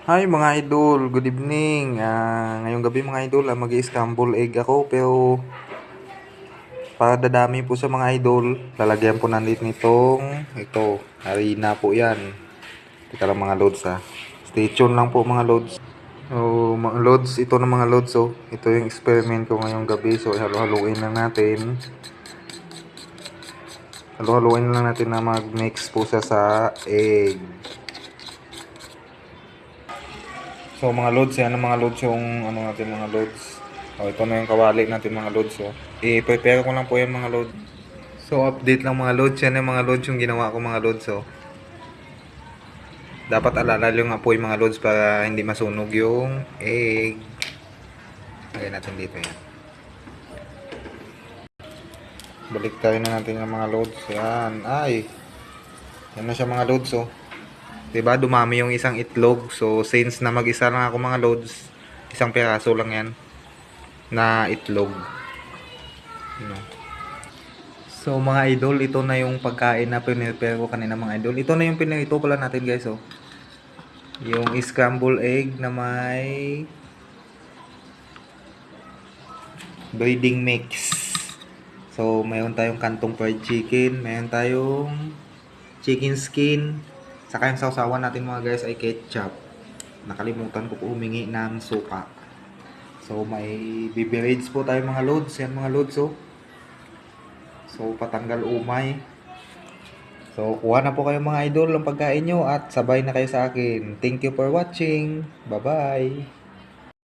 Hi mga idol, good evening. Ngayong gabi mga idol, mag-i-scramble egg ako pero para dadami po sa mga idol, lalagyan po natin nitong ito, harina po 'yan. Teka lang mga loads ha. Stay tuned lang po mga loads. So, mga loads, ito na mga loads oh. Ito yung experiment ko ngayong gabi. So, halo-haluin lang natin. Halo-haluin lang natin na mag-mix po siya sa egg. So mga loads, yan ang mga loads yung ano natin mga loads. O ito na yung kawali natin mga loads. So, i-prepare ko lang po yan mga loads. So update lang mga loads, yan yung mga loads yung ginawa ko mga loads. So dapat alala yung apoy mga loads para hindi masunog yung egg. Lagyan natin dito yan. Balik tayo na natin yung mga loads. Yan, ay. Yan na siya mga loads oh. Diba dumami yung isang itlog. So since na mag-isa lang ako mga loads, isang piraso lang yan na itlog. No. So mga idol, ito na yung pagkain na pinrepare ko kanina mga idol. Ito na yung pinrito pala natin guys oh. Yung scramble egg na may breading mix. So mayroon tayong kantong fried chicken, mayroon tayong chicken skin, saka yung sausawan natin mga guys ay ketchup. Nakalimutan ko po humingi ng suka. So may beverage po tayo mga loads, yan mga loads oh. So patanggal umay. So kuha na po kayo mga idol ng pagkain nyo at sabay na kayo sa akin. Thank you for watching. Bye bye.